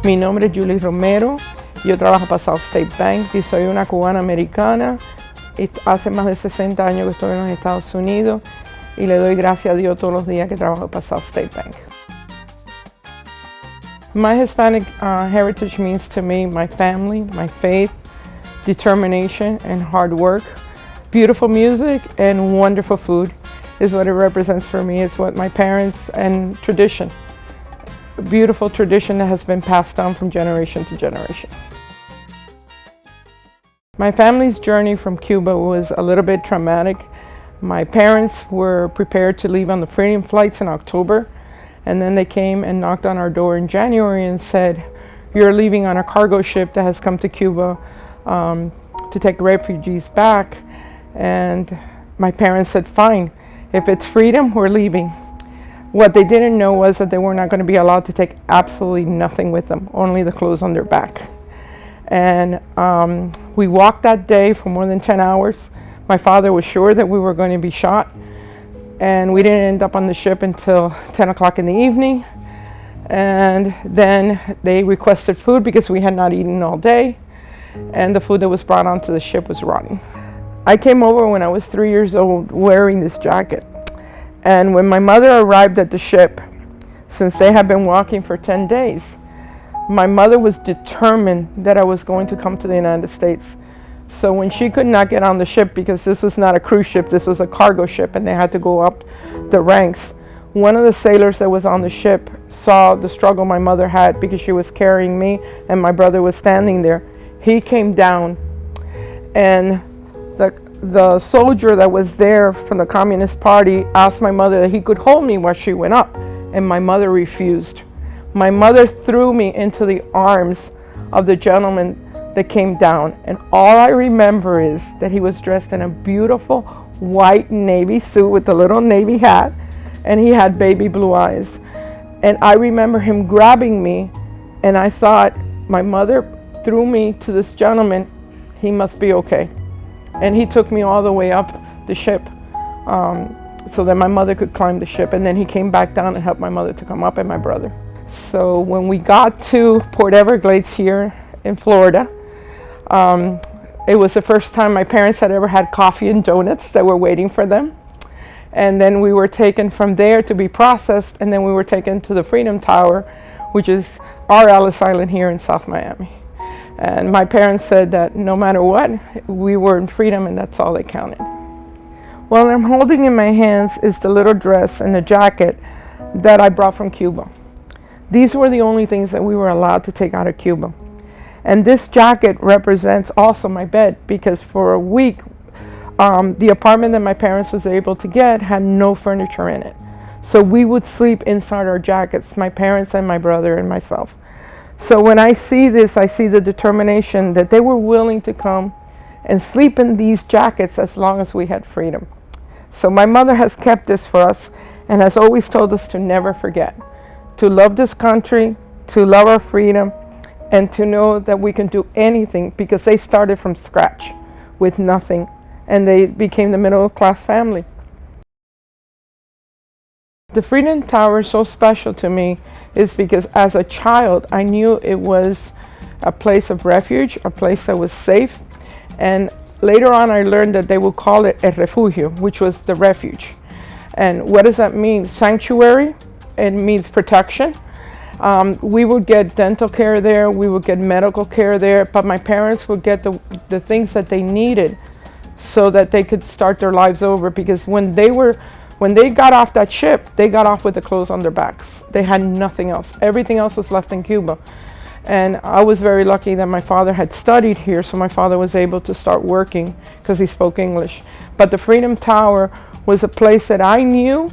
Mi nombre es Julie Romero, yo trabajo para SouthState Bank y soy una cubana americana. Hace más de 60 años que estoy en los Estados Unidos y le doy gracias a Dios todos los días que trabajo para SouthState Bank. My Hispanic heritage means to me my family, my faith, determination, and hard work. Beautiful music and wonderful food is what it represents for me. It's what my parents and tradition. A beautiful tradition that has been passed down from generation to generation. My family's journey from Cuba was a little bit traumatic. My parents were prepared to leave on the freedom flights in October, and then they came and knocked on our door in January and said, "You're leaving on a cargo ship that has come to Cuba to take refugees back." And my parents said, "Fine, if it's freedom, we're leaving." What they didn't know was that they were not going to be allowed to take absolutely nothing with them, only the clothes on their back. And we walked that day for more than 10 hours. My father was sure that we were going to be shot, and we didn't end up on the ship until 10 o'clock in the evening. And then they requested food because we had not eaten all day, and the food that was brought onto the ship was rotten. I came over when I was 3 years old wearing this jacket. And when my mother arrived at the ship, since they had been walking for 10 days, my mother was determined that I was going to come to the United States. So when she could not get on the ship, because this was not a cruise ship, this was a cargo ship, and they had to go up the ranks, one of the sailors that was on the ship saw the struggle my mother had because she was carrying me and my brother was standing there. He came down, and the soldier that was there from the Communist Party asked my mother that he could hold me while she went up, and my mother refused. My mother threw me into the arms of the gentleman that came down, and all I remember is that he was dressed in a beautiful white navy suit with a little navy hat, and he had baby blue eyes. And I remember him grabbing me, and I thought, my mother threw me to this gentleman, he must be okay. And he took me all the way up the ship so that my mother could climb the ship. And then he came back down and helped my mother to come up, and my brother. So when we got to Port Everglades here in Florida, it was the first time my parents had ever had coffee and donuts that were waiting for them. And then we were taken from there to be processed, and then we were taken to the Freedom Tower, which is our Ellis Island here in South Miami. And my parents said that no matter what, we were in freedom, and that's all that counted. What I'm holding in my hands is the little dress and the jacket that I brought from Cuba. These were the only things that we were allowed to take out of Cuba. And this jacket represents also my bed, because for a week, the apartment that my parents was able to get had no furniture in it. So we would sleep inside our jackets, my parents and my brother and myself. So when I see this, I see the determination that they were willing to come and sleep in these jackets as long as we had freedom. So my mother has kept this for us and has always told us to never forget, to love this country, to love our freedom, and to know that we can do anything, because they started from scratch with nothing, and they became the middle-class family. The Freedom Tower is so special to me is because as a child, I knew it was a place of refuge, a place that was safe. And later on, I learned that they would call it a refugio, which was the refuge. And what does that mean? Sanctuary. It means protection. We would get dental care there, we would get medical care there, but my parents would get the things that they needed so that they could start their lives over, because when they got off that ship, they got off with the clothes on their backs. They had nothing else. Everything else was left in Cuba. And I was very lucky that my father had studied here, so my father was able to start working because he spoke English. But the Freedom Tower was a place that I knew,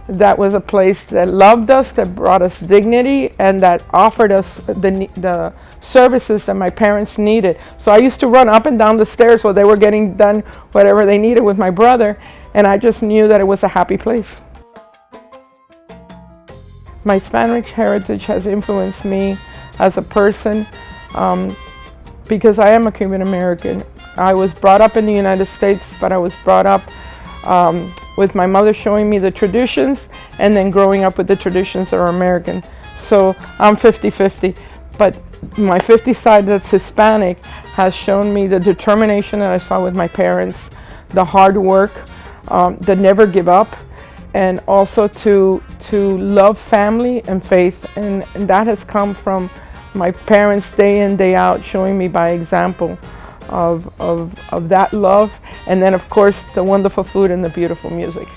that was a place that loved us, that brought us dignity, and that offered us the services that my parents needed. So I used to run up and down the stairs while they were getting done whatever they needed with my brother, and I just knew that it was a happy place. My Hispanic heritage has influenced me as a person because I am a Cuban American. I was brought up in the United States, but I was brought up with my mother showing me the traditions and then growing up with the traditions that are American. So I'm 50-50. But my 50 side that's Hispanic has shown me the determination that I saw with my parents, the hard work, the never give up, and also to love family and faith. And that has come from my parents day in, day out, showing me by example of that love. And then, of course, the wonderful food and the beautiful music.